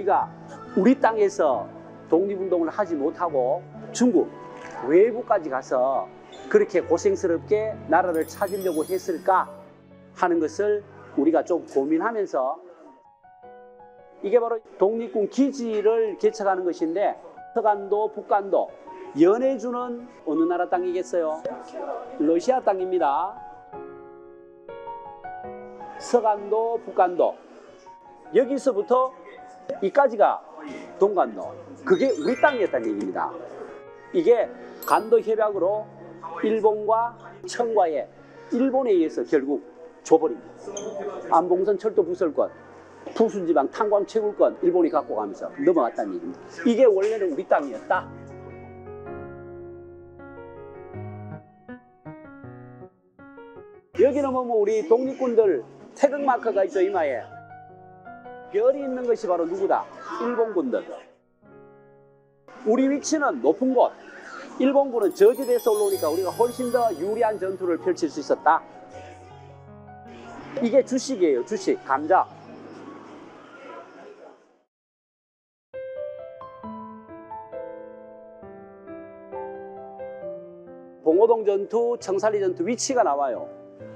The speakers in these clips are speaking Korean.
우리가 우리 땅에서 독립운동을 하지 못하고 중국 외부까지 가서 그렇게 고생스럽게 나라를 찾으려고 했을까 하는 것을 우리가 좀 고민하면서, 이게 바로 독립군 기지를 개척하는 것인데, 서간도, 북간도, 연해주는 어느 나라 땅이겠어요? 러시아 땅입니다. 서간도, 북간도, 여기서부터 이까지가 동간도, 그게 우리 땅이었다는 얘기입니다. 이게 간도 협약으로 일본과 청과의 일본에 의해서 결국 줘버립니다. 안봉선 철도 부설권, 푸순지방 탄광 채굴권 일본이 갖고 가면서 넘어갔다는 얘기입니다. 이게 원래는 우리 땅이었다. 여기는 뭐 우리 독립군들 태극마크가 있죠. 이마에 별이 있는 것이 바로 누구다? 일본군들. 우리 위치는 높은 곳, 일본군은 저지대에서 올라오니까 우리가 훨씬 더 유리한 전투를 펼칠 수 있었다. 이게 주식이에요. 주식, 감자. 봉오동 전투, 청산리 전투 위치가 나와요.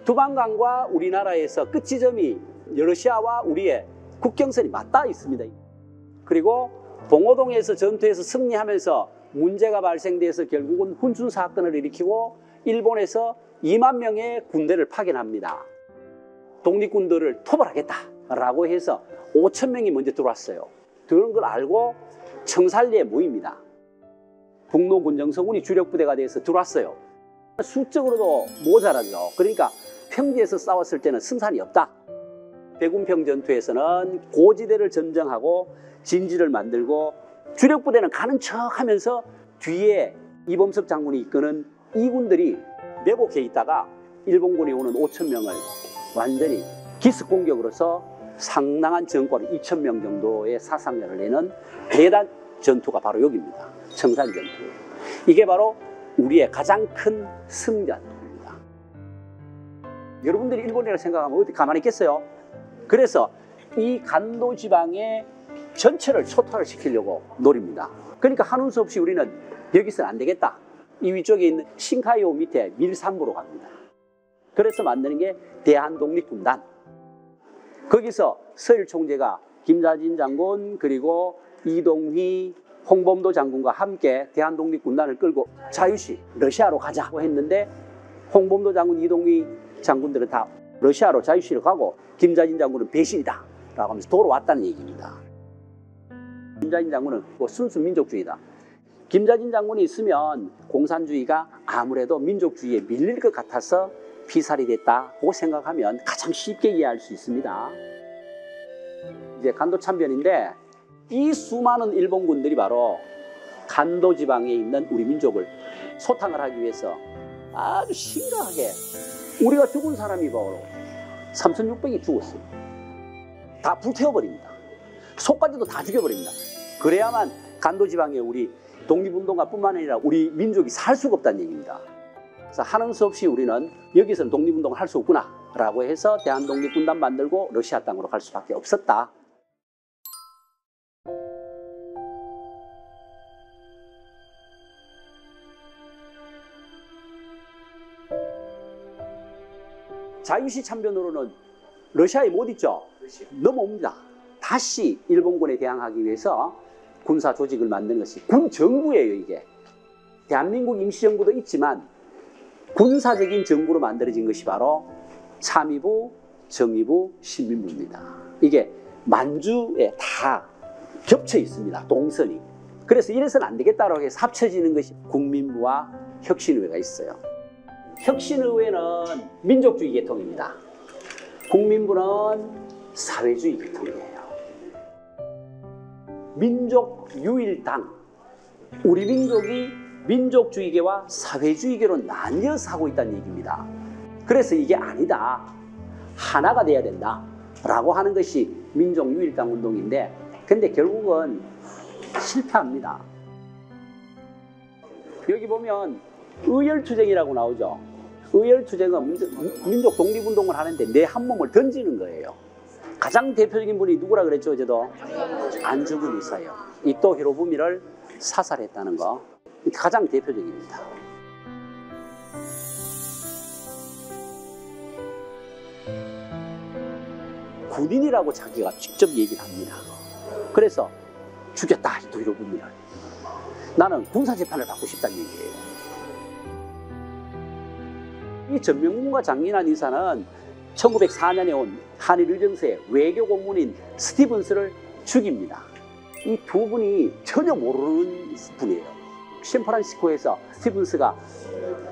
두만강과 우리나라에서 끝 지점이 러시아와 우리의 국경선이 맞닿아 있습니다. 그리고 봉오동에서 전투에서 승리하면서 문제가 발생돼서 결국은 훈춘 사건을 일으키고 일본에서 2만 명의 군대를 파견합니다. 독립군들을 토벌하겠다라고 해서 5천 명이 먼저 들어왔어요. 그런 걸 알고 청산리에 모입니다. 북로군정성군이 주력부대가 돼서 들어왔어요. 수적으로도 모자라죠. 그러니까 평지에서 싸웠을 때는 승산이 없다. 대군평 전투에서는 고지대를 점령하고 진지를 만들고 주력부대는 가는 척하면서 뒤에 이범석 장군이 이끄는 이군들이 매복해 있다가 일본군이 오는 5천 명을 완전히 기습 공격으로서 상당한 전과를 2천 명 정도의 사상자를 내는 대단 전투가 바로 여기입니다. 청산 전투. 이게 바로 우리의 가장 큰 승전입니다. 여러분들이 일본이라고 생각하면 어디 가만히 있겠어요? 그래서 이 간도 지방의 전체를 초토화를 시키려고 노립니다. 그러니까 하는 수 없이 우리는 여기서는 안 되겠다. 이 위쪽에 있는 신카이오 밑에 밀산부로 갑니다. 그래서 만드는 게 대한독립군단. 거기서 서일 총재가 김자진 장군 그리고 이동휘, 홍범도 장군과 함께 대한독립군단을 끌고 자유시 러시아로 가자고 했는데 홍범도 장군, 이동휘 장군들은 다 러시아로 자유시로 가고 김자진 장군은 배신이다 라고 하면서 돌아왔다는 얘기입니다. 김자진 장군은 뭐 순수 민족주의다. 김자진 장군이 있으면 공산주의가 아무래도 민족주의에 밀릴 것 같아서 피살이 됐다고 생각하면 가장 쉽게 이해할 수 있습니다. 이제 간도 참변인데 이 수많은 일본군들이 바로 간도 지방에 있는 우리 민족을 소탕을 하기 위해서 아주 심각하게, 우리가 죽은 사람이 바로 3,600이 죽었어요. 다 불태워버립니다. 속까지도 다 죽여버립니다. 그래야만 간도 지방에 우리 독립운동가뿐만 아니라 우리 민족이 살 수가 없다는 얘기입니다. 그래서 하는 수 없이 우리는 여기서는 독립운동을 할 수 없구나 라고 해서 대한독립군단 만들고 러시아 땅으로 갈 수밖에 없었다. 자유시 참변으로는 러시아에 못 있죠. 넘어옵니다. 다시 일본군에 대항하기 위해서 군사 조직을 만든 것이 군정부예요. 이게 대한민국 임시정부도 있지만 군사적인 정부로 만들어진 것이 바로 참의부, 정의부, 신민부입니다. 이게 만주에 다 겹쳐 있습니다. 동선이. 그래서 이래서는 안 되겠다고 해서 합쳐지는 것이 국민부와 혁신의회가 있어요. 혁신의회는 민족주의 계통입니다. 국민부는 사회주의 계통이에요. 민족유일당, 우리 민족이 민족주의계와 사회주의계로 나뉘어서 하고 있다는 얘기입니다. 그래서 이게 아니다, 하나가 돼야 된다 라고 하는 것이 민족유일당 운동인데, 근데 결국은 실패합니다. 여기 보면 의열투쟁이라고 나오죠. 의열투쟁은 민족 독립운동을 하는데 내 한 몸을 던지는 거예요. 가장 대표적인 분이 누구라 그랬죠, 어제도? 안중근 의사예요. 이토 히로부미를 사살했다는 거 가장 대표적입니다. 군인이라고 자기가 직접 얘기를 합니다. 그래서 죽였다, 이토 히로부미를. 나는 군사재판을 받고 싶다는 얘기예요. 이 전명군과 장인환 의사는 1904년에 온 한일의정서의 외교 고문인 스티븐스를 죽입니다. 이 두 분이 전혀 모르는 분이에요. 샌프란시스코에서 스티븐스가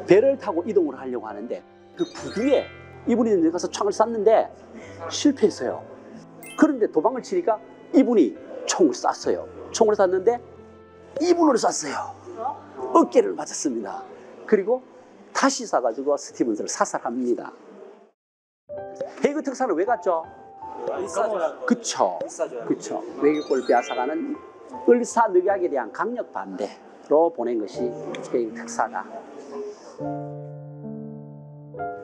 배를 타고 이동을 하려고 하는데 그 부두에 이분이 내려가서 창을 쐈는데 실패했어요. 그런데 도망을 치니까 이분이 총을 쐈어요. 총을 쐈는데 이분으로 쐈어요. 어깨를 맞았습니다. 그리고 다시 쏴가지고 스티븐스를 사살합니다. 헤이그 특사는 왜 갔죠? 그쵸. 그쵸. 외교권을 빼앗아가는 을사늑약에 대한 강력 반대로 보낸 것이 헤이그 특사다.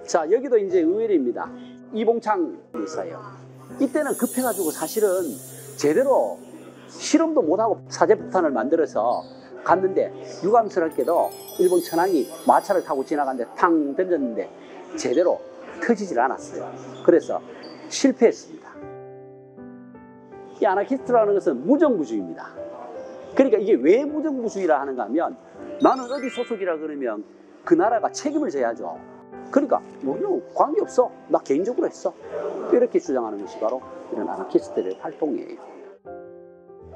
자, 여기도 이제 의외입니다. 이봉창 의사예요. 이때는 급해가지고 사실은 제대로 실험도 못하고 사제폭탄을 만들어서 갔는데 유감스럽게도 일본 천황이 마차를 타고 지나갔는데 탕 던졌는데 제대로 터지질 않았어요. 그래서 실패했습니다. 이 아나키스트라는 것은 무정부주의입니다. 그러니까 이게 왜 무정부주의라 하는가 하면 나는 어디 소속이라 그러면 그 나라가 책임을 져야죠. 그러니까 우리는 관계없어. 나 개인적으로 했어. 이렇게 주장하는 것이 바로 이런 아나키스트들의 활동이에요.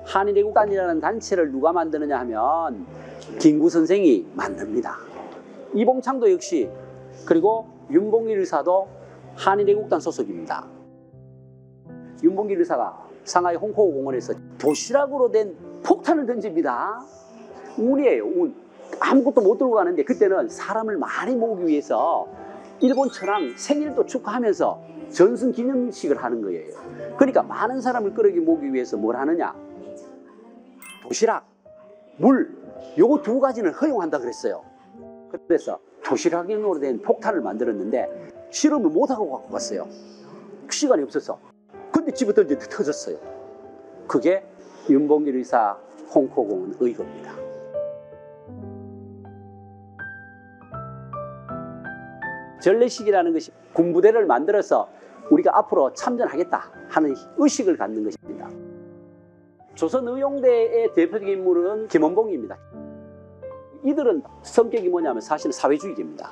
한일애국단이라는 단체를 누가 만드느냐 하면 김구 선생이 만듭니다. 이봉창도 역시, 그리고 윤봉길 의사도 한일애국단 소속입니다. 윤봉길 의사가 상하이 홍콩 공원에서 도시락으로 된 폭탄을 던집니다. 운이에요, 운. 아무것도 못 들고 가는데 그때는 사람을 많이 모으기 위해서 일본 천황 생일도 축하하면서 전승 기념식을 하는 거예요. 그러니까 많은 사람을 끌어기 모으기 위해서 뭘 하느냐? 도시락, 물, 요거 두 가지는 허용한다 그랬어요. 그래서 도시락용으로 된 폭탄을 만들었는데 실험을 못하고 갖고 갔어요. 시간이 없어서. 근데 집에 던졌는데 터졌어요. 그게 윤봉길 의사 홍콩공원 의거입니다. 전래식이라는 것이 군부대를 만들어서 우리가 앞으로 참전하겠다 하는 의식을 갖는 것입니다. 조선의용대의 대표적인 인물은 김원봉입니다. 이들은 성격이 뭐냐면 사실은 사회주의입니다.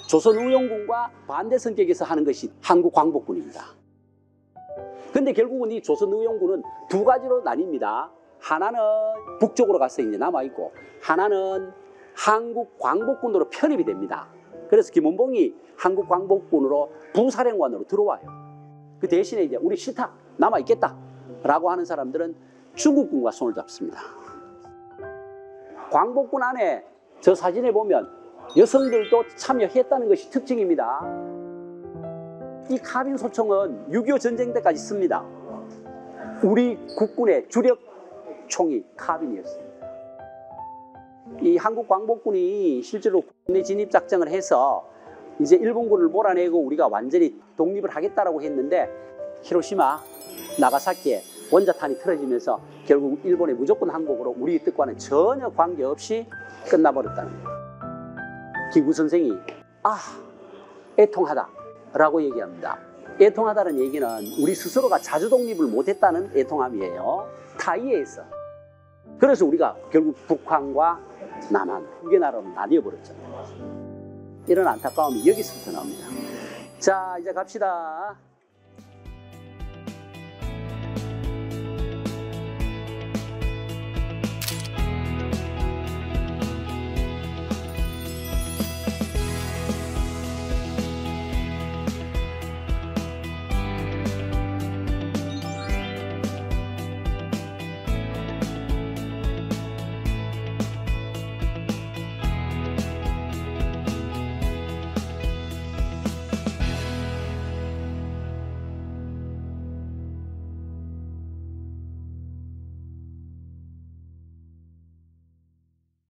조선의용군과 반대 성격에서 하는 것이 한국광복군입니다. 근데 결국은 이 조선의용군은 두 가지로 나뉩니다. 하나는 북쪽으로 가서 이제 남아있고, 하나는 한국광복군으로 편입이 됩니다. 그래서 김원봉이 한국광복군으로 부사령관으로 들어와요. 그 대신에 이제 우리 싫다, 남아있겠다 라고 하는 사람들은 중국군과 손을 잡습니다. 광복군 안에 저 사진에 보면 여성들도 참여했다는 것이 특징입니다. 이 카빈 소총은 6.25 전쟁 때까지 씁니다. 우리 국군의 주력 총이 카빈이었습니다. 이 한국광복군이 실제로 국내 진입작전을 해서 이제 일본군을 몰아내고 우리가 완전히 독립을 하겠다라고 했는데 히로시마, 나가사키에 원자탄이 틀어지면서 결국 일본의 무조건 항복으로 우리 뜻과는 전혀 관계없이 끝나버렸다는 거예요. 김구 선생이 애통하다 라고 얘기합니다. 애통하다는 얘기는 우리 스스로가 자주 독립을 못했다는 애통함이에요. 타이에서. 그래서 우리가 결국 북한과 남한, 두 개 나라로 나뉘어버렸잖아요. 이런 안타까움이 여기서부터 나옵니다. 자, 이제 갑시다.